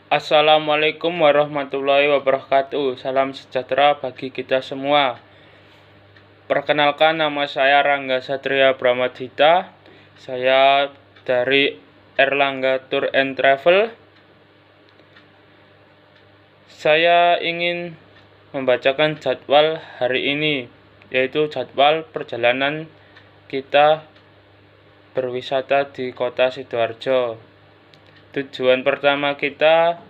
Assalamualaikum warahmatullahi wabarakatuh. Salam sejahtera bagi kita semua. Perkenalkan, nama saya Rangga Satria Bramadhita. Saya dari Erlangga Tour and Travel. Saya ingin membacakan jadwal hari ini, yaitu jadwal perjalanan kita berwisata di kota Sidoarjo. Tujuan pertama kita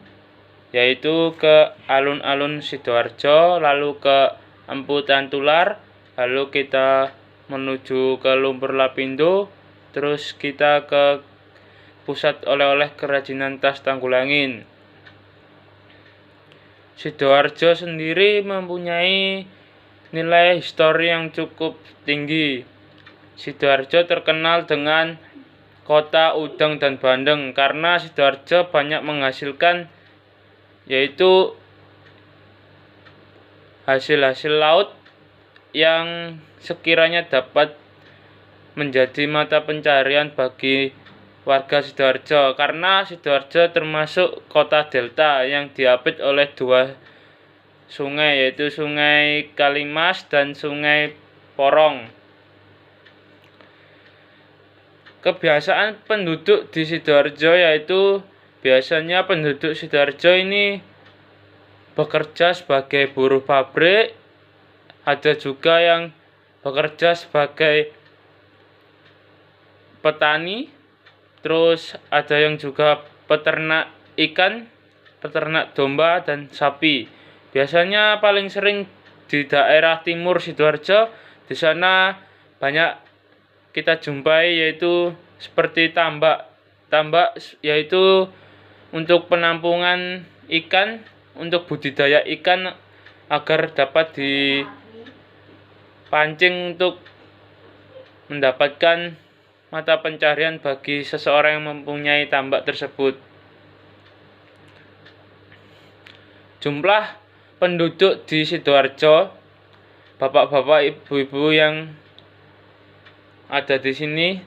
yaitu ke alun-alun Sidoarjo, lalu ke Empu Tantular, lalu kita menuju ke Lumpur Lapindo, terus kita ke pusat oleh-oleh kerajinan tas Tanggulangin. Sidoarjo sendiri mempunyai nilai histori yang cukup tinggi. Sidoarjo terkenal dengan kota udang dan bandeng karena Sidoarjo banyak menghasilkan yaitu hasil-hasil laut yang sekiranya dapat menjadi mata pencarian bagi warga Sidoarjo, karena Sidoarjo termasuk kota delta yang diapit oleh dua sungai, yaitu Sungai Kalimas dan Sungai Porong. Kebiasaan penduduk di Sidoarjo yaitu biasanya penduduk Sidoarjo ini bekerja sebagai buruh pabrik, ada juga yang bekerja sebagai petani, terus ada yang juga peternak ikan, peternak domba dan sapi. Biasanya paling sering di daerah timur Sidoarjo, di sana banyak kita jumpai yaitu seperti tambak yaitu untuk penampungan ikan, untuk budidaya ikan agar dapat dipancing untuk mendapatkan mata pencarian bagi seseorang yang mempunyai tambak tersebut. Jumlah penduduk di Sidoarjo, bapak-bapak, ibu-ibu yang ada di sini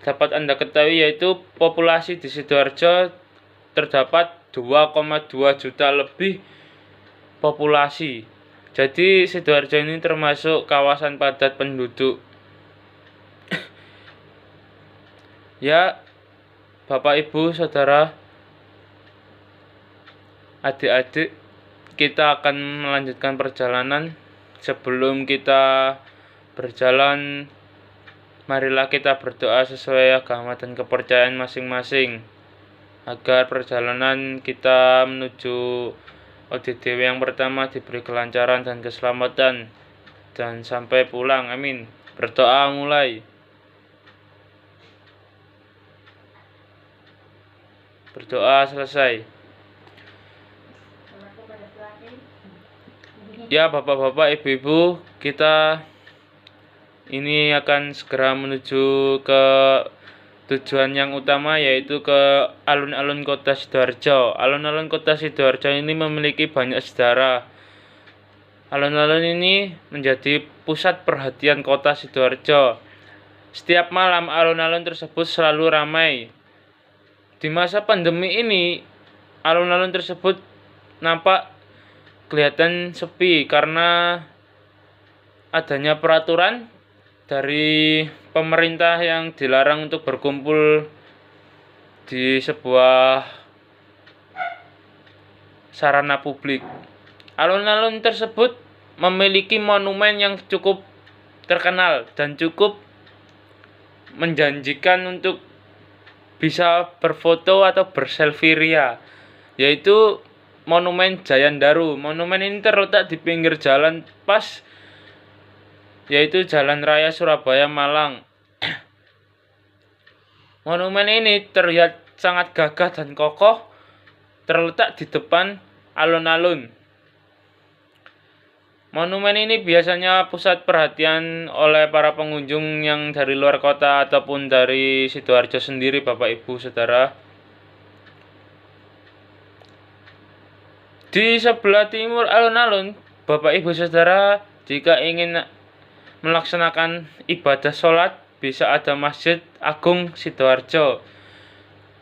dapat Anda ketahui yaitu populasi di Sidoarjo terdapat 2,2 juta lebih populasi. Jadi Sidoarjo ini termasuk kawasan padat penduduk. Ya, Bapak, Ibu, Saudara, adik-adik, kita akan melanjutkan perjalanan. Sebelum kita berjalan, marilah kita berdoa sesuai agama dan kepercayaan masing-masing agar perjalanan kita menuju ODTW yang pertama diberi kelancaran dan keselamatan dan sampai pulang. Amin. Berdoa mulai. Berdoa selesai. Ya, bapak-bapak, ibu-ibu, kita ini akan segera menuju ke tujuan yang utama, yaitu ke alun-alun kota Sidoarjo. Alun-alun kota Sidoarjo ini memiliki banyak sejarah. Alun-alun ini menjadi pusat perhatian kota Sidoarjo. Setiap malam alun-alun tersebut selalu ramai. Di masa pandemi ini, alun-alun tersebut nampak kelihatan sepi karena adanya peraturan dari pemerintah yang dilarang untuk berkumpul di sebuah sarana publik. Alun-alun tersebut memiliki monumen yang cukup terkenal dan cukup menjanjikan untuk bisa berfoto atau berselfie ria, yaitu Monumen Jayandaru. Monumen ini terletak di pinggir jalan pas, yaitu Jalan Raya Surabaya Malang. Monumen ini terlihat sangat gagah dan kokoh, terletak di depan alun-alun. Monumen ini biasanya pusat perhatian oleh para pengunjung yang dari luar kota ataupun dari Sidoarjo sendiri, Bapak, Ibu, Saudara. Di sebelah timur alun-alun, Bapak, Ibu, Saudara, jika ingin melaksanakan ibadah sholat, bisa ada Masjid Agung Sidoarjo.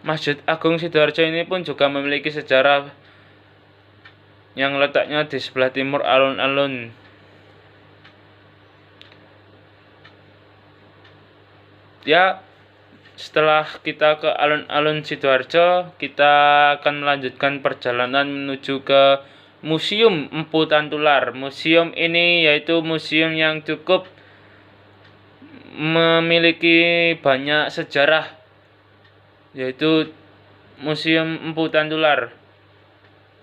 Masjid Agung Sidoarjo ini pun juga memiliki sejarah yang letaknya di sebelah timur alun-alun. Ya, setelah kita ke alun-alun Sidoarjo, kita akan melanjutkan perjalanan menuju ke Museum Empu Tantular. Museum ini yaitu museum yang cukup memiliki banyak sejarah, yaitu Museum Empu Tantular.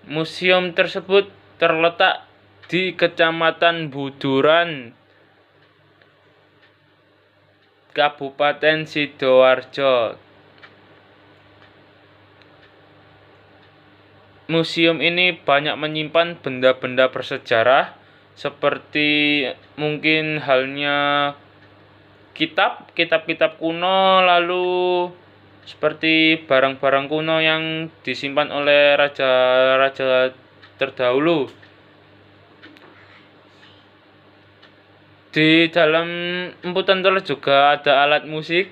Museum tersebut terletak di Kecamatan Buduran, Kabupaten Sidoarjo. Museum ini banyak menyimpan benda-benda bersejarah seperti mungkin halnya kitab-kitab kuno, lalu seperti barang-barang kuno yang disimpan oleh raja-raja terdahulu. Di dalam Empu Tantular juga ada alat musik.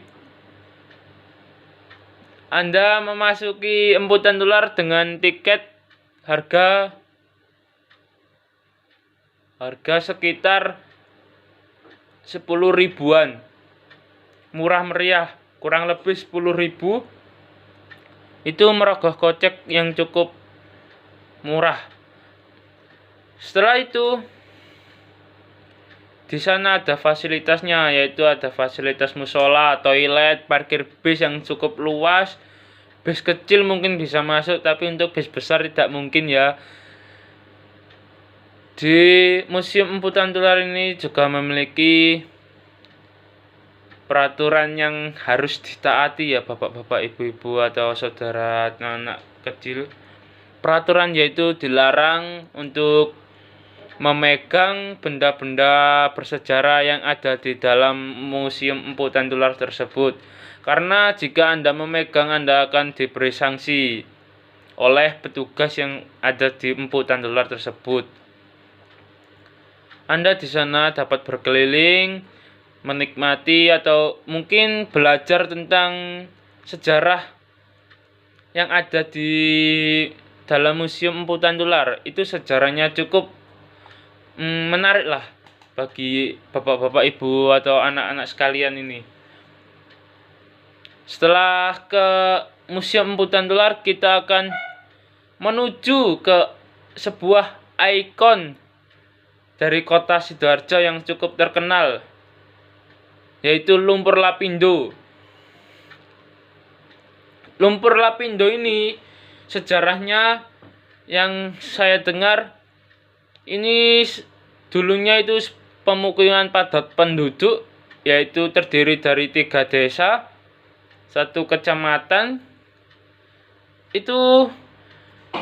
Anda memasuki Empu Tantular dengan tiket harga sekitar 10 ribuan. Murah meriah, kurang lebih 10 ribu. Itu merogoh kocek yang cukup murah. Setelah itu, di sana ada fasilitasnya, yaitu ada fasilitas musola, toilet, parkir bis yang cukup luas. Bis kecil mungkin bisa masuk, tapi untuk bis besar tidak mungkin ya. Di Museum Empu Tantular ini juga memiliki peraturan yang harus ditaati ya bapak-bapak, ibu-ibu atau saudara anak kecil. Peraturan yaitu dilarang untuk memegang benda-benda bersejarah yang ada di dalam Museum Empu Tantular tersebut. Karena jika Anda memegang, Anda akan diberi sanksi oleh petugas yang ada di Empu Tantular tersebut. Anda di sana dapat berkeliling, menikmati atau mungkin belajar tentang sejarah yang ada di dalam Museum Empu Tantular. Itu sejarahnya cukup menarik lah bagi bapak-bapak, ibu atau anak-anak sekalian ini. Setelah ke Museum Empu Tantular, kita akan menuju ke sebuah ikon dari kota Sidoarjo yang cukup terkenal, yaitu Lumpur Lapindo. Lumpur Lapindo ini sejarahnya yang saya dengar, ini dulunya itu pemukiman padat penduduk, yaitu terdiri dari 3 desa, 1 kecamatan. Itu